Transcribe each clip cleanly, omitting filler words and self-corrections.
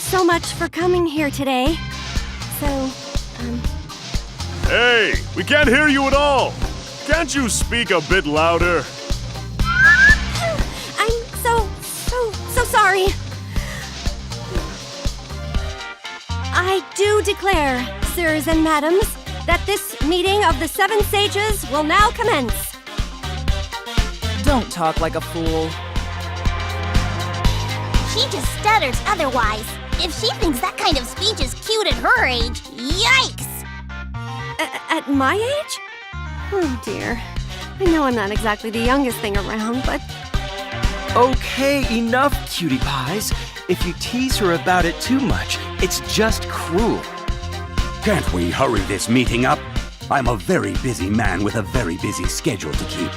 so much for coming here today. So, Hey, we can't hear you at all! Can't you speak a bit louder? I'm so sorry. I do declare, sirs and madams, that this meeting of the 7 sages will now commence. Don't talk like a fool. She just stutters otherwise. If she thinks that kind of speech is cute at her age, yikes! At my age? Oh dear. I know I'm not exactly the youngest thing around, but... Okay, enough, cutie pies. If you tease her about it too much, it's just cruel. Can't we hurry this meeting up? I'm a very busy man with a very busy schedule to keep.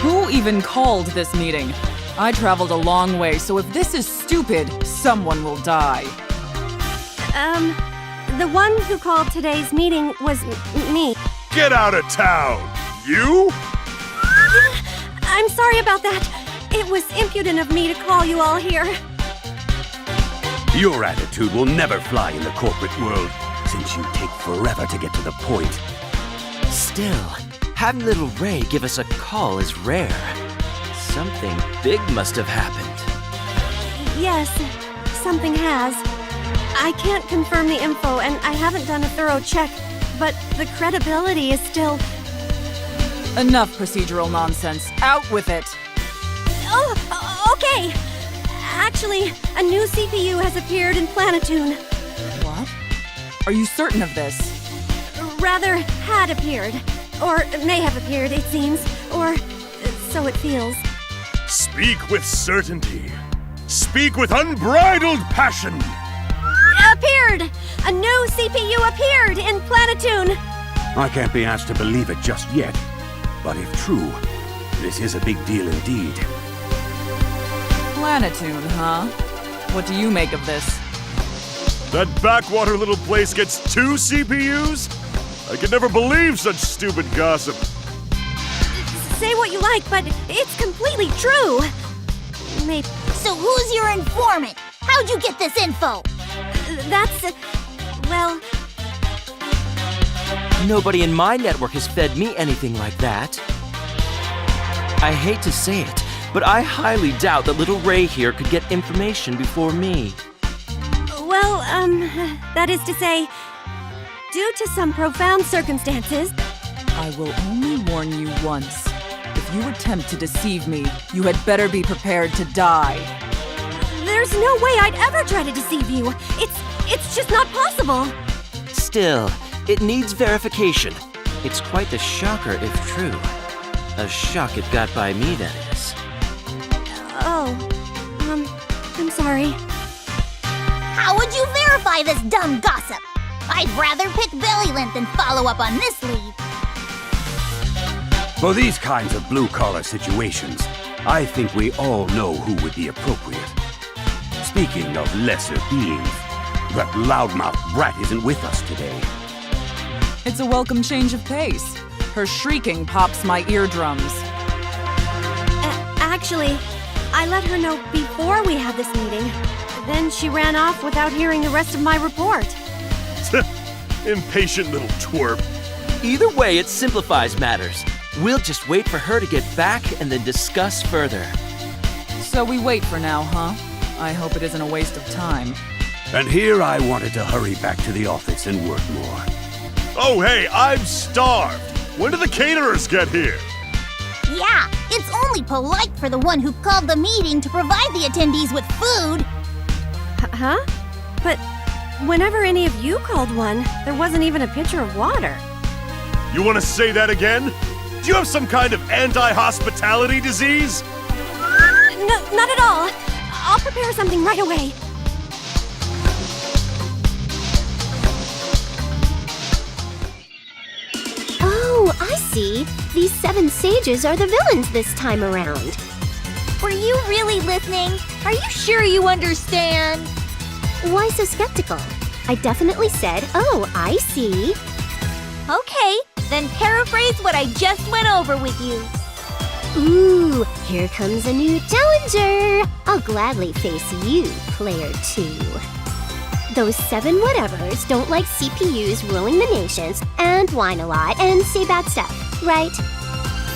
Who even called this meeting? I traveled a long way, so if this is stupid, someone will die. The one who called today's meeting was me. Get out of town! You? I'm sorry about that. It was impudent of me to call you all here. Your attitude will never fly in the corporate world, since you take forever to get to the point. Still, having little Ray give us a call is rare. Something big must have happened. Yes, something has. I can't confirm the info, and I haven't done a thorough check, but the credibility is still... Enough procedural nonsense. Out with it! Oh, okay! Actually, a new CPU has appeared in Planetoon. What? Are you certain of this? Rather, had appeared. Or may have appeared, it seems. Or so it feels. Speak with certainty. Speak with unbridled passion. Appeared! A new CPU appeared in Planetoon! I can't be asked to believe it just yet, but if true, this is a big deal indeed. Planetoon, huh? What do you make of this? That backwater little place gets 2 CPUs? I could never believe such stupid gossip. Say what you like, but it's completely true. Maybe So who's your informant? How'd you get this info? that's... well... Nobody in my network has fed me anything like that. I hate to say it, but I highly doubt that little Ray here could get information before me. Well, that is to say, due to some profound circumstances... I will only warn you once. If you attempt to deceive me, you had better be prepared to die. There's no way I'd ever try to deceive you. It's just not possible. Still, it needs verification. It's quite the shocker if true. A shock it got by me, that is. Oh, I'm sorry. How would you verify this dumb gossip? I'd rather pick belly length than follow up on this lead. For these kinds of blue-collar situations, I think we all know who would be appropriate. Speaking of lesser beings, that loudmouth brat isn't with us today. It's a welcome change of pace. Her shrieking pops my eardrums. Actually, I let her know before we had this meeting. Then she ran off without hearing the rest of my report. Impatient little twerp. Either way, it simplifies matters. We'll just wait for her to get back and then discuss further. So we wait for now, huh? I hope it isn't a waste of time. And here I wanted to hurry back to the office and work more. Oh, hey, I'm starved. When do the caterers get here? Yeah, it's only polite for the one who called the meeting to provide the attendees with food. Huh? But whenever any of you called one, there wasn't even a pitcher of water. You want to say that again? Do you have some kind of anti-hospitality disease? No, not at all. I'll prepare something right away. Oh, I see. These 7 sages are the villains this time around. Were you really listening? Are you sure you understand? Why so skeptical? I definitely said, oh, I see. Okay, then paraphrase what I just went over with you. Ooh, here comes a new challenger! I'll gladly face you, player 2. Those 7 whatevers don't like CPUs ruling the nations and whine a lot and say bad stuff, right?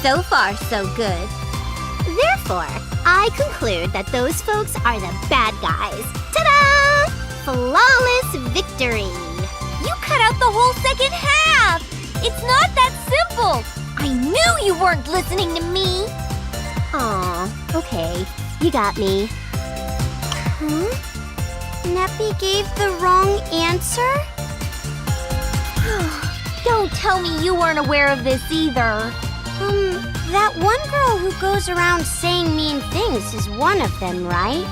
So far, so good. Therefore, I conclude that those folks are the bad guys. Ta-da! Flawless victory! You cut out the whole second half! It's not that simple! I knew you weren't listening to me! Aw, okay. You got me. Huh? Neppy gave the wrong answer? Don't tell me you weren't aware of this either. That one girl who goes around saying mean things is one of them, right?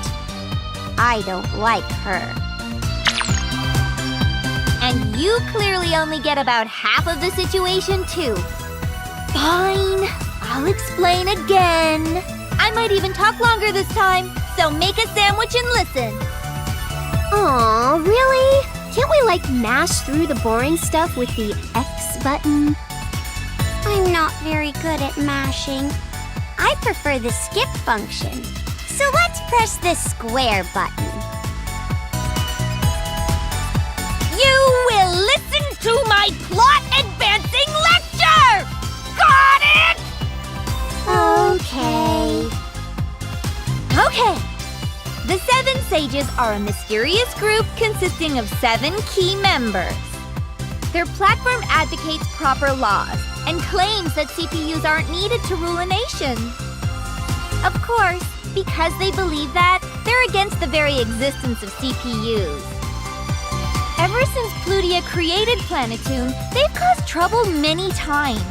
I don't like her. And you clearly only get about half of the situation, too. Fine, I'll explain again. I might even talk longer this time, so make a sandwich and listen. Aw, really? Can't we, mash through the boring stuff with the X button? I'm not very good at mashing. I prefer the skip function. So let's press the square button. You will listen to my plot-advancing lecture! Got it? Okay. Okay. The 7 Sages are a mysterious group consisting of 7 key members. Their platform advocates proper laws and claims that CPUs aren't needed to rule a nation. Of course, because they believe that, they're against the very existence of CPUs. Ever since Plutia created Planetoon, they've caused trouble many times.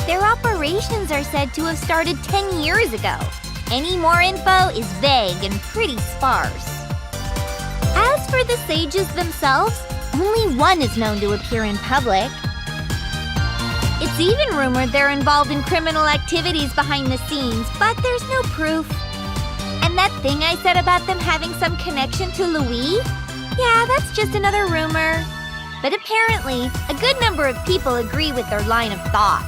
Their operations are said to have started 10 years ago. Any more info is vague and pretty sparse. As for the Sages themselves, only one is known to appear in public. It's even rumored they're involved in criminal activities behind the scenes, but there's no proof. And that thing I said about them having some connection to Louis? Yeah, that's just another rumor. But apparently, a good number of people agree with their line of thought.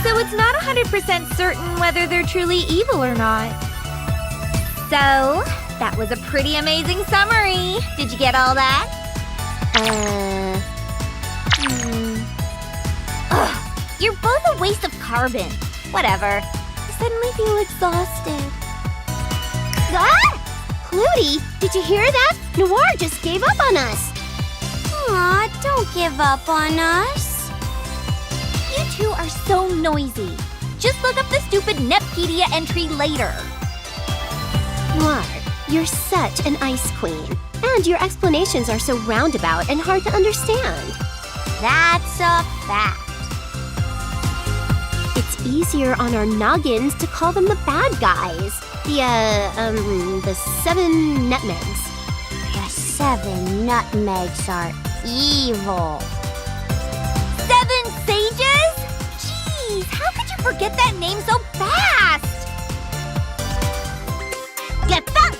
So it's not 100% certain whether they're truly evil or not. So, that was a pretty amazing summary. Did you get all that? Ugh, you're both a waste of carbon. Whatever. I suddenly feel exhausted. Ah! Plutie, did you hear that? Noir just gave up on us. Aw, don't give up on us. You two are so noisy. Just look up the stupid Neptunia entry later. Noir, you're such an ice queen. And your explanations are so roundabout and hard to understand. That's a fact. It's easier on our noggins to call them the bad guys. The 7 nutmegs. The 7 nutmegs are evil. 7 Sages? Jeez, how could you forget that name so fast? Get back!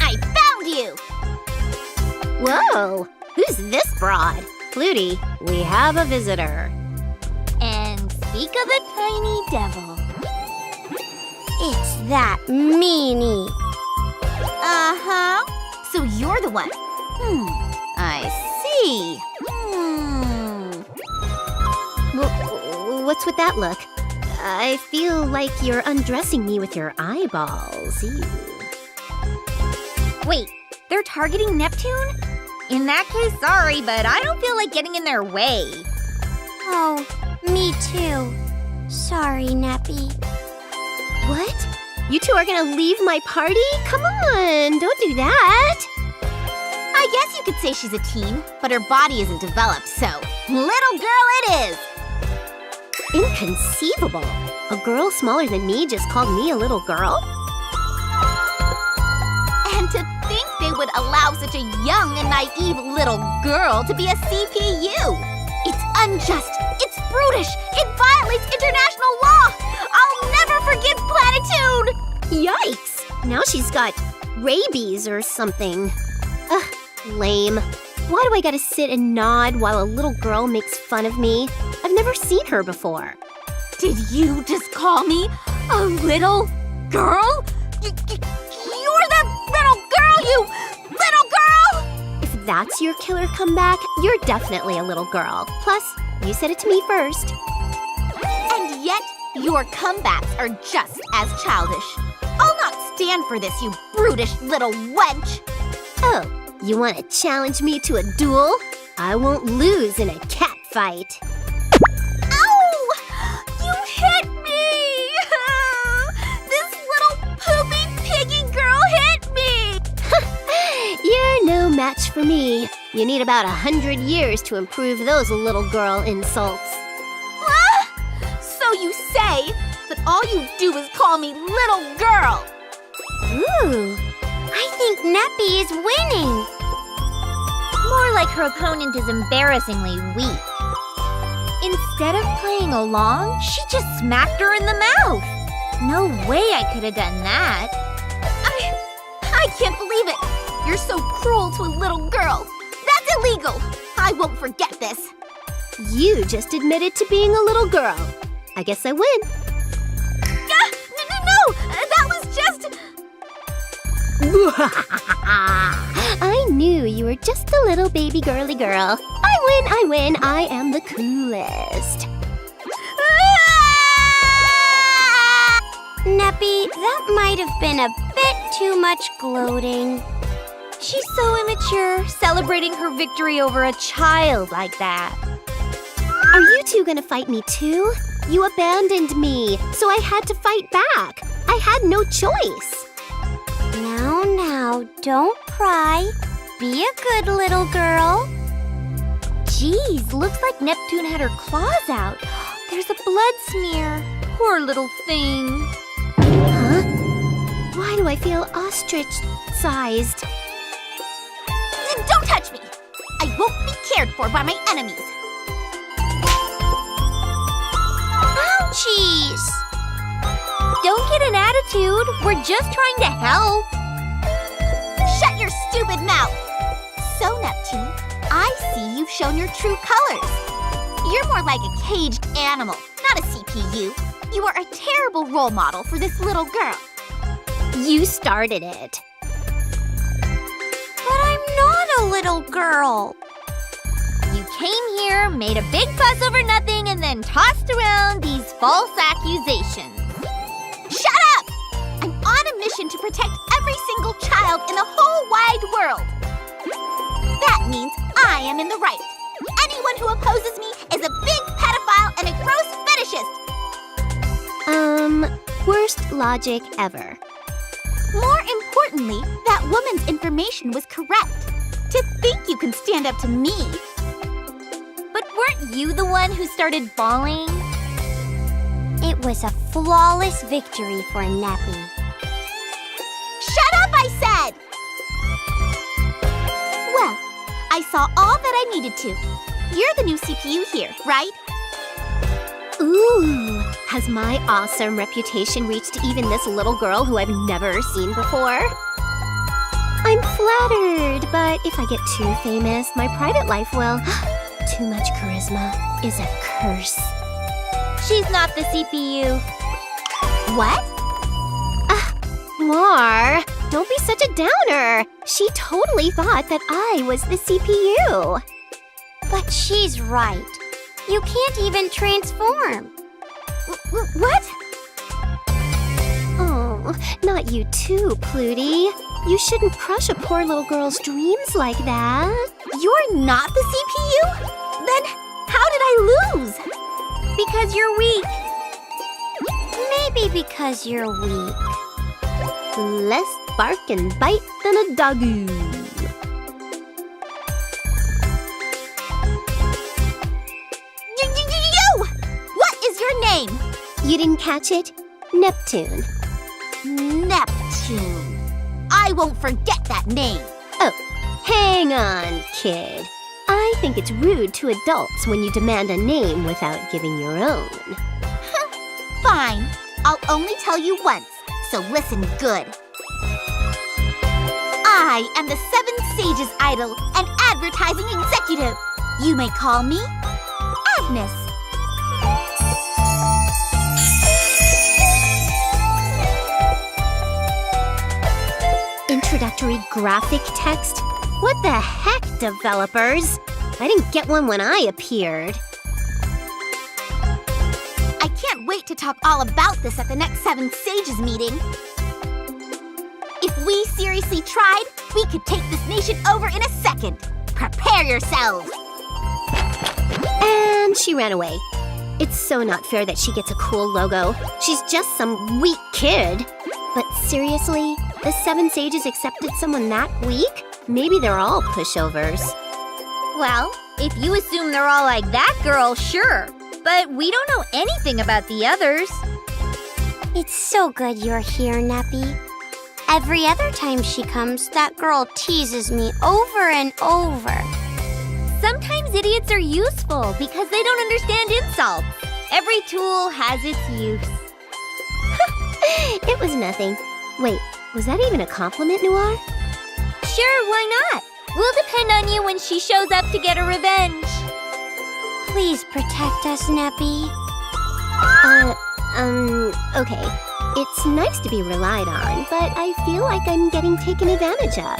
I found you! Whoa, who's this broad? Plutie, we have a visitor. And speak of the tiny devil. It's that meanie. Uh-huh. So you're the one. I see. What's with that look? I feel like you're undressing me with your eyeballs. Ew. Wait, they're targeting Neptune? In that case, sorry, but I don't feel like getting in their way. Oh, me too. Sorry, Neppy. What? You two are gonna leave my party? Come on, don't do that. I guess you could say she's a teen, but her body isn't developed, so little girl it is! Inconceivable. A girl smaller than me just called me a little girl? And to think they would allow such a young and naive little girl to be a CPU! It's unjust, it's brutish, it violates international law! I'll never forgive Planetoon! Yikes! Now she's got rabies or something. Ugh, lame. Why do I gotta sit and nod while a little girl makes fun of me? I've never seen her before. Did you just call me a little girl? You're that little girl, you little girl! If that's your killer comeback, you're definitely a little girl. Plus, you said it to me first. And yet, your comebacks are just as childish. I'll not stand for this, you brutish little wench! Oh, you want to challenge me to a duel? I won't lose in a cat fight. Ow! You hit me! This little poopy piggy girl hit me! You're no match for me. You need about 100 years to improve those little girl insults. So you say, but all you do is call me little girl! Ooh, I think Neppy is winning. More like her opponent is embarrassingly weak. Instead of playing along, she just smacked her in the mouth. No way I could have done that. I can't believe it. You're so cruel to a little girl. That's illegal. I won't forget this. You just admitted to being a little girl. I guess I win. No, that was just... I knew you were just a little baby girly girl. I win, I am the coolest. Neppy, that might have been a bit too much gloating. She's so immature, celebrating her victory over a child like that. Are you two gonna fight me too? You abandoned me, so I had to fight back. I had no choice. Now, don't cry. Be a good little girl. Geez, looks like Neptune had her claws out. There's a blood smear. Poor little thing. Huh? Why do I feel ostrich-sized? Don't touch me! I won't be cared for by my enemies. Ouchies! Don't get an attitude. We're just trying to help. Shut your stupid mouth! So, Neptune, I see you've shown your true colors. You're more like a caged animal, not a CPU. You are a terrible role model for this little girl. You started it. But I'm not a little girl. You came here, made a big fuss over nothing, and then tossed around these false accusations. Shut up! I'm on a mission to protect every single child in the whole wide world. That means I am in the right. Anyone who opposes me is a big pedophile and a gross fetishist. Worst logic ever. More importantly, that woman's information was correct. To think you can stand up to me. But weren't you the one who started bawling? It was a flawless victory for Neppy. Shut up, I said! Well, I saw all that I needed to. You're the new CPU here, right? Ooh, has my awesome reputation reached even this little girl who I've never seen before? I'm flattered, but if I get too famous, my private life will... Too much charisma is a curse. She's not the CPU. What? Mar, don't be such a downer. She totally thought that I was the CPU. But she's right. You can't even transform. What? Oh, not you too, Pluty. You shouldn't crush a poor little girl's dreams like that. You're not the CPU? Then how did I lose? Because you're weak. Maybe because you're weak. Less bark and bite than a doggo. You! What is your name? You didn't catch it? Neptune. Neptune. I won't forget that name. Oh, hang on, kid. I think it's rude to adults when you demand a name without giving your own. Fine. I'll only tell you once, so listen good. I am the Seven Sages Idol and advertising executive. You may call me Agnes. Introductory graphic text? What the heck, developers? I didn't get one when I appeared. I can't wait to talk all about this at the next Seven Sages meeting. If we seriously tried, we could take this nation over in a second. Prepare yourselves! And she ran away. It's so not fair that she gets a cool logo. She's just some weak kid. But seriously, the Seven Sages accepted someone that weak? Maybe they're all pushovers. Well, if you assume they're all like that girl, sure. But we don't know anything about the others. It's so good you're here, Neppy. Every other time she comes, that girl teases me over and over. Sometimes idiots are useful because they don't understand insults. Every tool has its use. It was nothing. Wait, was that even a compliment, Noir? Sure, why not? We'll depend on you when she shows up to get her revenge. Please protect us, Neppy. Okay. It's nice to be relied on, but I feel like I'm getting taken advantage of.